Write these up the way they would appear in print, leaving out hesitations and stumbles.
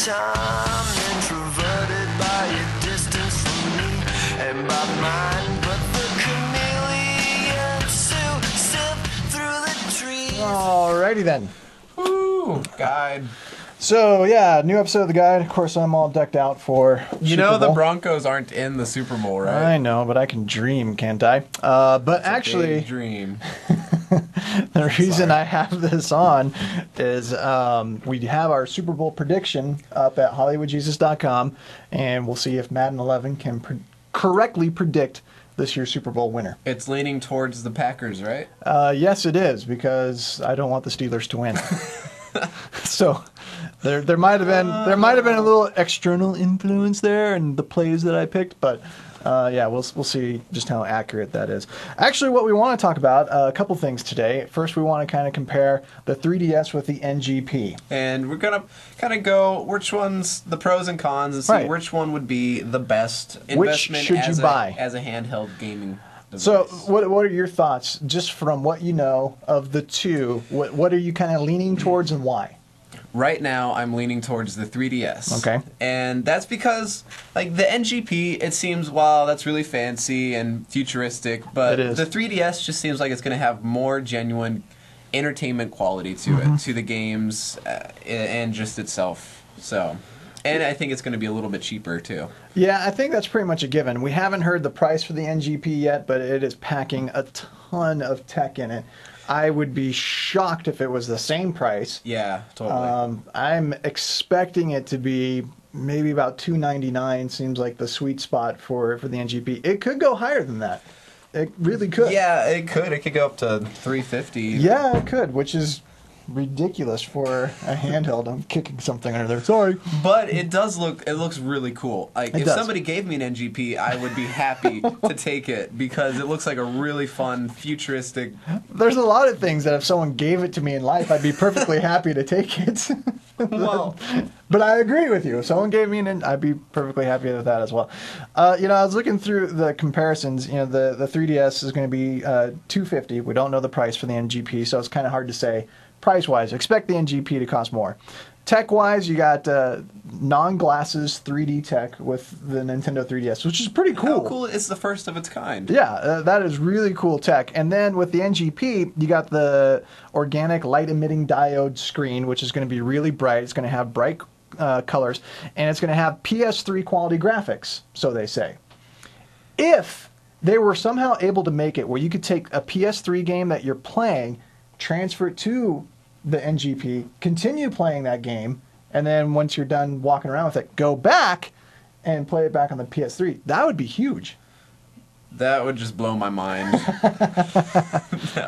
time, introverted by your distance from me and by mine, but the chameleons who sift through the trees. Alrighty then. Ooh, guide. So yeah, new episode of the guide. Of course, I'm all decked out for You know the Broncos aren't in the Super Bowl, right? I know, but I can dream, can't I? But It's a actually, big dream. the reason I have this on is we have our Super Bowl prediction up at HollywoodJesus.com, and we'll see if Madden 11 can correctly predict this year's Super Bowl winner. It's leaning towards the Packers, right? Yes, it is, because I don't want the Steelers to win. So there might have been a little external influence there in the plays that I picked, but yeah, we'll see just how accurate that is. Actually, what we want to talk about, a couple things today. First, we want to kind of compare the 3DS with the NGP. And we're going to kind of go which one's the pros and cons and see which one would be the best investment should you buy? As a handheld gaming device. So what are your thoughts, just from what you know of the two, what are you kind of leaning towards and why? Right now, I'm leaning towards the 3DS. Okay. And that's because, like, the NGP, it seems, wow, that's really fancy and futuristic, but It is. the 3DS just seems like it's going to have more genuine entertainment quality to it, to the games and just itself. So, and I think it's going to be a little bit cheaper, too. Yeah, I think that's pretty much a given. We haven't heard the price for the NGP yet, but it is packing a ton of tech in it. I would be shocked if it was the same price. Yeah, totally. I'm expecting it to be maybe about $299. Seems like the sweet spot for the NGP. It could go higher than that. It really could. Yeah, it could. It could go up to $350. Yeah, it could, which is ridiculous for a handheld. I'm kicking something under there. Sorry. But it does look, it looks really cool. Like, if somebody gave me an NGP, I would be happy to take it because it looks like a really fun, futuristic... There's a lot of things that if someone gave it to me in life, I'd be perfectly happy to take it. Well, but I agree with you. If someone gave me I'd be perfectly happy with that as well. You know, I was looking through the comparisons. You know, the 3DS is going to be $250. We don't know the price for the NGP, so it's kind of hard to say. Price-wise, expect the NGP to cost more. Tech-wise, you got non-glasses 3D tech with the Nintendo 3DS, which is pretty cool. how cool, it's the first of its kind. Yeah, that is really cool tech. And then with the NGP, you got the organic light-emitting diode screen, which is going to be really bright. It's going to have bright colors, and it's going to have PS3 quality graphics, so they say. If they were somehow able to make it where you could take a PS3 game that you're playing, transfer it to the NGP, continue playing that game, and then once you're done walking around with it, go back and play it back on the PS3. That would be huge. That would just blow my mind.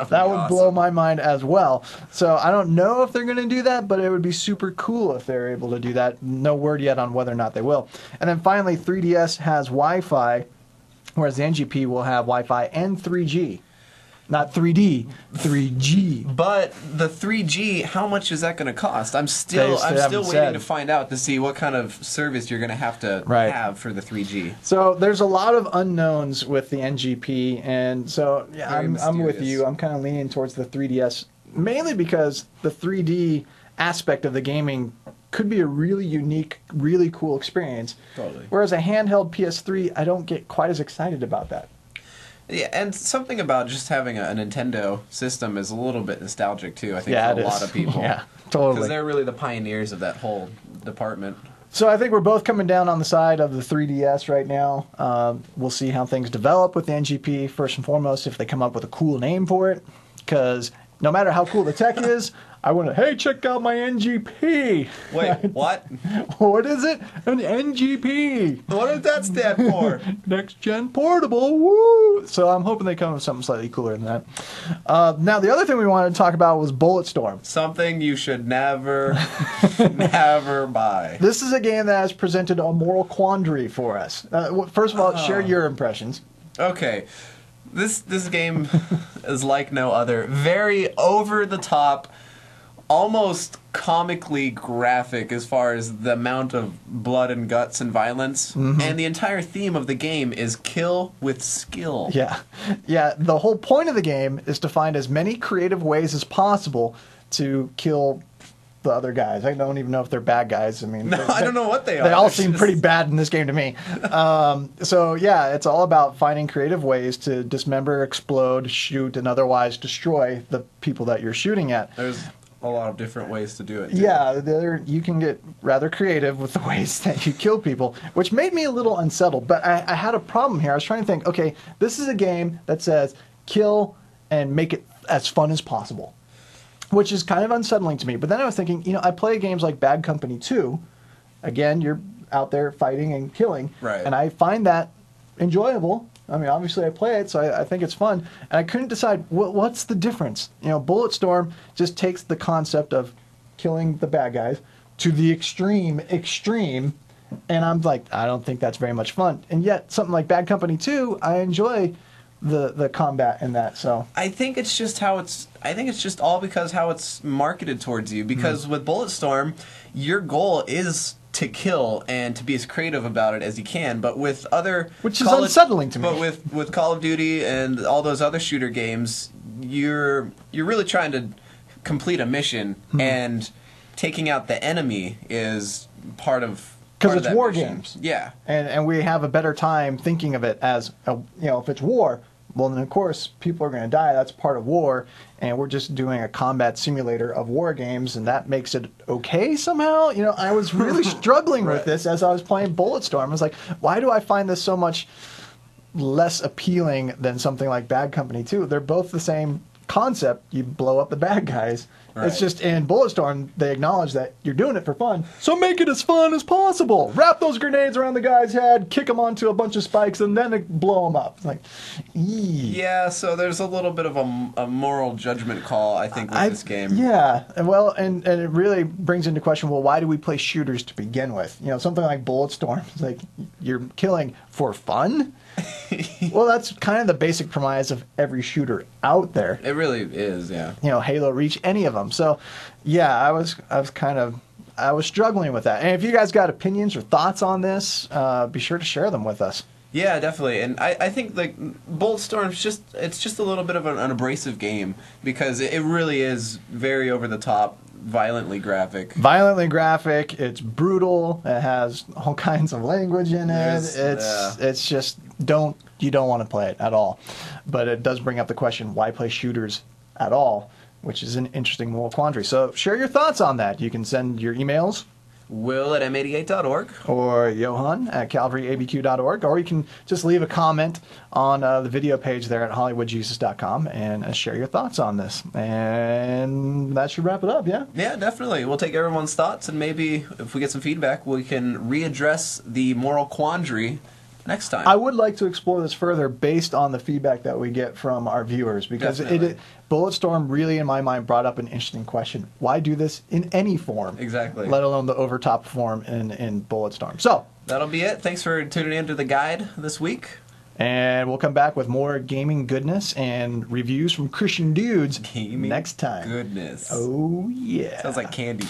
That would blow my mind as well. So I don't know if they're going to do that, but it would be super cool if they're able to do that. No word yet on whether or not they will. And then finally, 3DS has Wi-Fi, whereas the NGP will have Wi-Fi and 3G. Not 3D, 3G. But the 3G, how much is that going to cost? I'm still haven't waiting to find out to see what kind of service you're going to have have for the 3G. So there's a lot of unknowns with the NGP, and so yeah, I'm with you. I'm kind of leaning towards the 3DS, mainly because the 3D aspect of the gaming could be a really unique, really cool experience. Totally. Whereas a handheld PS3, I don't get quite as excited about that. Yeah, and something about just having a Nintendo system is a little bit nostalgic too, I think, Yeah, for a lot of people. Yeah, totally. Because they're really the pioneers of that whole department. So I think we're both coming down on the side of the 3DS right now. We'll see how things develop with the NGP, first and foremost, if they come up with a cool name for it. Because no matter how cool the tech is, I want to, hey, check out my NGP. Wait, what? What is it? An NGP. What does that stand for? Next Gen Portable. Woo! So I'm hoping they come up with something slightly cooler than that. Now, the other thing we wanted to talk about was Bulletstorm. Something you should never, never buy. This is a game that has presented a moral quandary for us. First of all, share your impressions. Okay. This game is like no other. Very over the top, almost comically graphic as far as the amount of blood and guts and violence. Mm-hmm. And the entire theme of the game is kill with skill. Yeah. Yeah, the whole point of the game is to find as many creative ways as possible to kill the other guys. I don't even know if they're bad guys. I mean, No, I don't know what they are. They all They're seem just- pretty bad in this game to me. So yeah, it's all about finding creative ways to dismember, explode, shoot, and otherwise destroy the people that you're shooting at. There's a lot of different ways to do it. Too. Yeah, you can get rather creative with the ways that you kill people, which made me a little unsettled. But I had a problem here. I was trying to think, okay, this is a game that says kill and make it as fun as possible, which is kind of unsettling to me. But then I was thinking, you know, I play games like Bad Company 2. Again, you're out there fighting and killing. Right. And I find that enjoyable. I mean, obviously I play it, so I think it's fun. And I couldn't decide what's the difference. You know, Bulletstorm just takes the concept of killing the bad guys to the extreme, and I'm like, I don't think that's very much fun. And yet, something like Bad Company 2, I enjoy the combat in that. So I think it's just how it's. I think it's just all because how it's marketed towards you. Because with Bulletstorm, your goal is to kill and to be as creative about it as you can. But with other, which is unsettling to me. But with Call of Duty and all those other shooter games, you're really trying to complete a mission, and taking out the enemy is part of. Because it's war mission. games. Yeah. And we have a better time thinking of it as, if it's war, well, then of course people are going to die. That's part of war. And we're just doing a combat simulator of war games, and that makes it okay somehow. You know, I was really struggling with this as I was playing Bulletstorm. I was like, why do I find this so much less appealing than something like Bad Company 2? They're both the same concept. You blow up the bad guys. Right. It's just in Bulletstorm, they acknowledge that you're doing it for fun, so make it as fun as possible. Wrap those grenades around the guy's head, kick him onto a bunch of spikes, and then blow him up. It's like, yeah, so there's a little bit of a moral judgment call, I think, with this game. Yeah, and it really brings into question, well, why do we play shooters to begin with? You know, something like Bulletstorm, it's like, you're killing for fun? Well, that's kind of the basic premise of every shooter out there. It really is, yeah. You know, Halo Reach, any of them. So, yeah, I was struggling with that. And if you guys got opinions or thoughts on this, be sure to share them with us. Yeah, definitely. And I think like Bulletstorm's just a little bit of an abrasive game because it really is very over the top, violently graphic. Violently graphic. It's brutal. It has all kinds of language in it. It's just you don't want to play it at all. But it does bring up the question, why play shooters at all? Which is an interesting moral quandary. So share your thoughts on that. You can send your emails. Will@m88.org. Or Johan at calvaryabq.org. Or you can just leave a comment on the video page there at hollywoodjesus.com and share your thoughts on this. And that should wrap it up, yeah? Yeah, definitely. We'll take everyone's thoughts, and maybe if we get some feedback, we can readdress the moral quandary next time. I would like to explore this further based on the feedback that we get from our viewers, because Bulletstorm really, in my mind, brought up an interesting question. Why do this in any form? Exactly. Let alone the overtop form in Bulletstorm. So that'll be it. Thanks for tuning in to the guide this week. And we'll come back with more gaming goodness and reviews from Christian dudes Gaming next time. Goodness. Oh, yeah. Sounds like candy.